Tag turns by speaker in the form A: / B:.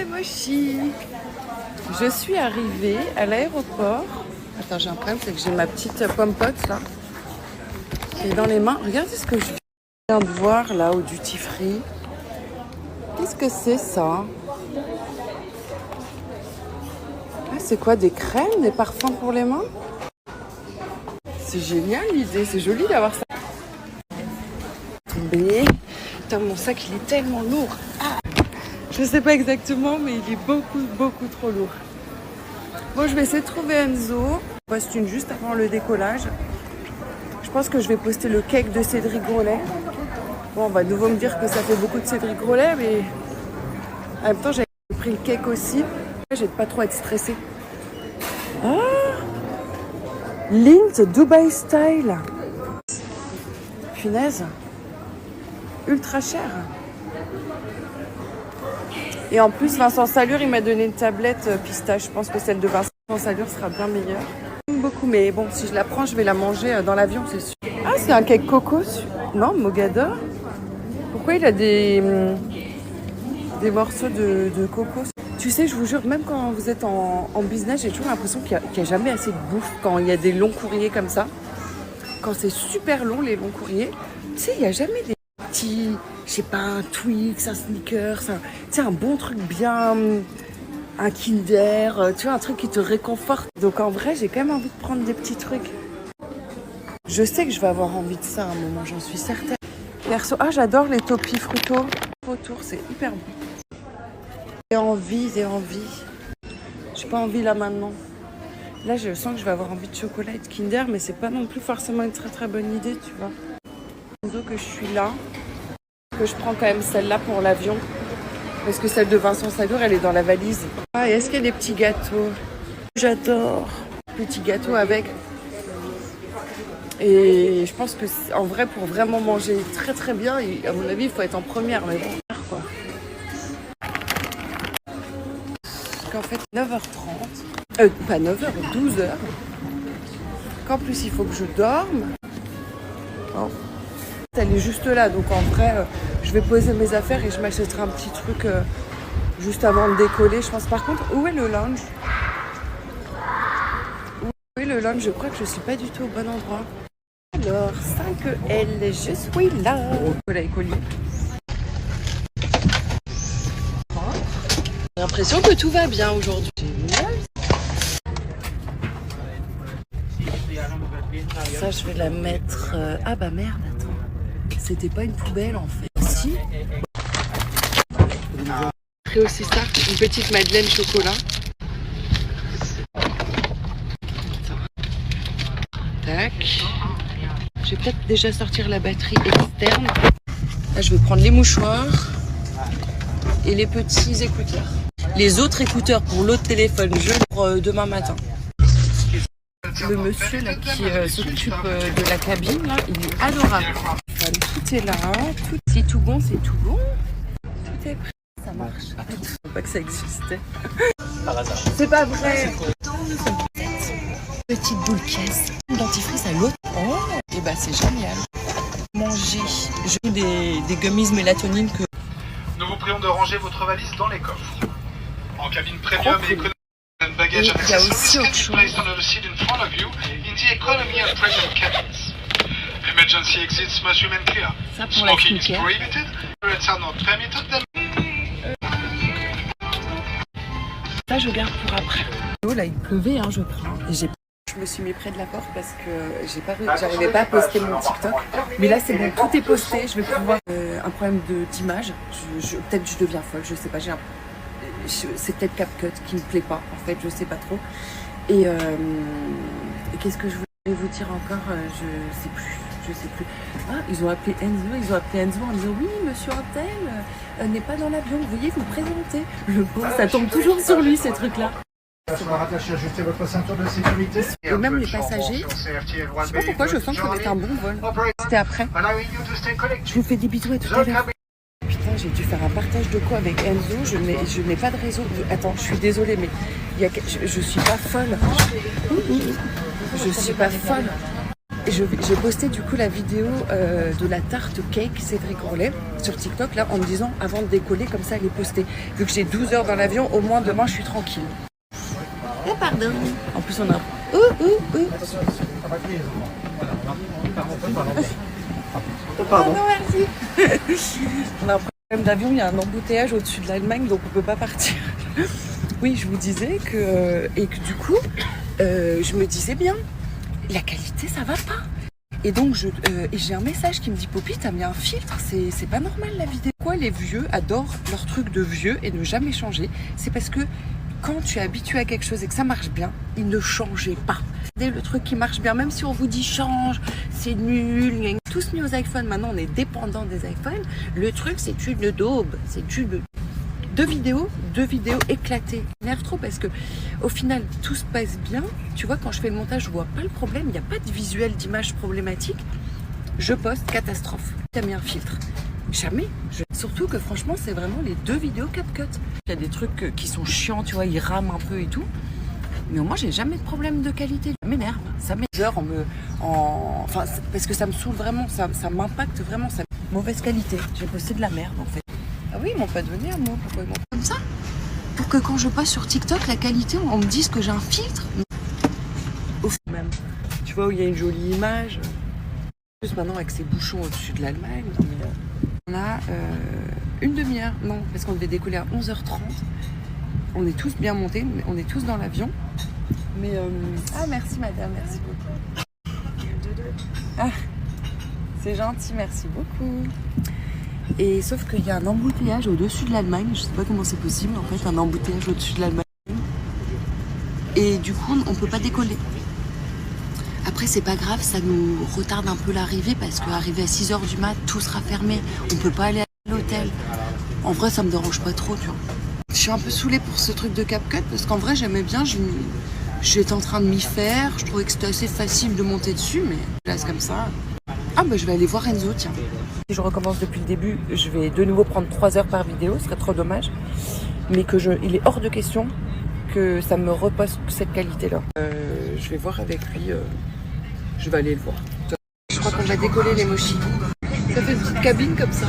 A: Moshi. Je suis arrivée à l'aéroport. Attends, j'ai un problème, c'est que j'ai ma petite pomme pote là qui est dans les mains. Regardez ce que je viens de voir là au duty free. Qu'est-ce que c'est ça? Ah, c'est quoi, des crèmes, des parfums pour les mains? C'est génial l'idée, c'est joli d'avoir ça. Tombé. Putain, mon sac il est tellement lourd. Ah, je sais pas exactement, mais il est beaucoup trop lourd. Bon, je vais essayer de trouver Enzo. Je poste une juste avant le décollage. Je pense que je vais poster le cake de Cédric Grolet. Bon, on va de nouveau me dire que ça fait beaucoup de Cédric Grolet, mais en même temps, j'ai pris le cake aussi. J'ai pas trop à être stressée. Ah, Lint Dubai Style. Punaise. Ultra cher. Et en plus, Vincent Salure, il m'a donné une tablette pistache. Je pense que celle de Vincent Salure sera bien meilleure. J'aime beaucoup, mais bon, si je la prends, je vais la manger dans l'avion, c'est sûr. Ah, c'est un cake coco. Non, Mogador. Pourquoi il a des morceaux de coco? Tu sais, je vous jure, même quand vous êtes en business, j'ai toujours l'impression qu'il n'y a jamais assez de bouffe quand il y a des longs courriers comme ça. Quand c'est super long, les longs courriers, tu sais, il n'y a jamais des petits, je sais pas, un Twix, un Snickers, tu sais, un bon truc bien, un Kinder, tu vois, un truc qui te réconforte. Donc en vrai, j'ai quand même envie de prendre des petits trucs. Je sais que je vais avoir envie de ça à un moment, j'en suis certaine. Perso, ah, j'adore les Topi Fruto autour, c'est hyper bon. J'ai envie. J'ai pas envie là maintenant. Là, je sens que je vais avoir envie de chocolat et de Kinder, mais c'est pas non plus forcément une très bonne idée, tu vois. Que je suis là, que je prends quand même celle-là pour l'avion, parce que celle de Vincent Salure, elle est dans la valise. Ah, et est-ce qu'il y a des petits gâteaux? J'adore. Petits gâteaux avec. Et je pense que en vrai, pour vraiment manger très bien, à mon avis, il faut être en première, mais bon, quoi. En fait 9h30, pas 9h, 12h. Qu'en plus il faut que je dorme. Oh. Elle est juste là, donc en vrai, je vais poser mes affaires et je m'achèterai un petit truc juste avant de décoller. Je pense par contre, où est le lounge? Où est le lounge? Je crois que je suis pas du tout au bon endroit. Alors, 5L, je suis là. Voilà les colliers. J'ai l'impression que tout va bien aujourd'hui. Ça, je vais la mettre... Ah bah merde, attends. C'était pas une poubelle en fait. Si. J'ai pris aussi ça, une petite madeleine chocolat. Tac. Je vais peut-être déjà sortir la batterie externe. Là, je vais prendre les mouchoirs et les petits écouteurs. Les autres écouteurs pour l'autre téléphone, je pour demain matin. Le monsieur là qui s'occupe de la cabine, là, il est adorable. Tout est là, c'est tout bon, c'est tout bon. Tout est prêt, ça marche. Je ne savais pas que ça existait. C'est pas vrai. Petite boule caisse, dentifrice à l'autre. Oh, et bah c'est génial. Manger. J'ai des gummies mélatonine que...
B: Nous vous prions de ranger votre valise dans les coffres. En cabine premium et économique, bagage
A: il y a aussi autre chose.
B: Emergency exits must remain clear.
A: Ça pour la
B: Smoking is
A: skincare.
B: prohibited. Cigarettes are not permitted.
A: Ça je garde pour après. Oh là il pleuvait je crois. Et je me suis mis près de la porte parce que j'arrivais pas à poster mon TikTok. Mais là c'est bon, tout est posté. Je vais pouvoir un problème d'image. Peut-être je deviens folle, je sais pas. C'est peut-être CapCut qui me plaît pas en fait, je sais pas trop. Et qu'est-ce que je voulais vous dire encore? Je sais plus. Ah, ils ont appelé Enzo en disant oui, monsieur Antel n'est pas dans l'avion, veuillez vous présenter. Le pauvre, ça tombe toujours sur lui ces trucs-là.
B: Ajustez votre ceinture de sécurité.
A: Et même les passagers, je sais pas pourquoi je sens que ça va être un bon vol. C'était après. Je vous fais des bisous à tout à l'heure. Putain, j'ai dû faire un partage de quoi avec Enzo, je n'ai pas de réseau. Attends, je suis désolée, mais je suis pas folle. Je suis pas folle. j'ai posté du coup la vidéo de la tarte cake Cédric Grolet sur TikTok là en me disant avant de décoller, comme ça elle est postée. Vu que j'ai 12 heures dans l'avion, au moins demain je suis tranquille.
C: Oh, pardon.
A: En plus on a...
C: Pardon. Oh, non, merci.
A: On a un problème d'avion, il y a un embouteillage au-dessus de l'Allemagne, donc on peut pas partir. Oui, je vous disais que... et que du coup, je me disais bien, la qualité, ça va pas. Et donc, j'ai un message qui me dit, Poppy, t'as mis un filtre, c'est pas normal la vidéo. Pourquoi les vieux adorent leur truc de vieux et ne jamais changer? C'est parce que quand tu es habitué à quelque chose et que ça marche bien, ils ne changeaient pas. Le truc qui marche bien, même si on vous dit change, c'est nul, on est tous mis aux iPhones, maintenant on est dépendant des iPhones. Le truc, c'est une daube, c'est une... Deux vidéos éclatées. Ça m'énerve trop parce que au final tout se passe bien. Tu vois, quand je fais le montage, je vois pas le problème. Il n'y a pas de visuel d'image problématique. Je poste, catastrophe. T'as mis un filtre. Jamais. Surtout que franchement, c'est vraiment les 2 vidéos CapCut. Il y a des trucs qui sont chiants, tu vois, ils rament un peu et tout. Mais au moins, j'ai jamais de problème de qualité. Ça m'énerve. Ça m'énerve enfin, parce que ça me saoule vraiment. Ça m'impacte vraiment. Mauvaise qualité. J'ai posté de la merde en fait. Ah oui, ils m'ont pas donné un mot. Pourquoi ils m'ont pas comme ça? Pour que quand je passe sur TikTok, la qualité, on me dise que j'ai un filtre. Au même. Tu vois où il y a une jolie image. En plus maintenant avec ces bouchons au-dessus de l'Allemagne. On a une demi-heure. Non, parce qu'on devait décoller à 11h30. On est tous bien montés, on est tous dans l'avion. Mais ah merci madame, merci beaucoup. Ah, c'est gentil, merci beaucoup. Et sauf qu'il y a un embouteillage au-dessus de l'Allemagne, je sais pas comment c'est possible en fait, un embouteillage au-dessus de l'Allemagne. Et du coup, on peut pas décoller. Après, c'est pas grave, ça nous retarde un peu l'arrivée parce qu'arrivé à 6h du mat, tout sera fermé. On peut pas aller à l'hôtel. En vrai, ça me dérange pas trop, tu vois. Je suis un peu saoulée pour ce truc de CapCut parce qu'en vrai, j'aimais bien, j'étais en train de m'y faire. Je trouvais que c'était assez facile de monter dessus, mais là, c'est comme ça. Ah bah je vais aller voir Enzo, tiens. Si je recommence depuis le début, je vais de nouveau prendre 3 heures par vidéo, ce serait trop dommage. Mais il est hors de question que ça me repasse cette qualité-là. Je vais voir avec lui, je vais aller le voir. Je crois qu'on va décoller les mochis. Ça fait une petite cabine comme ça.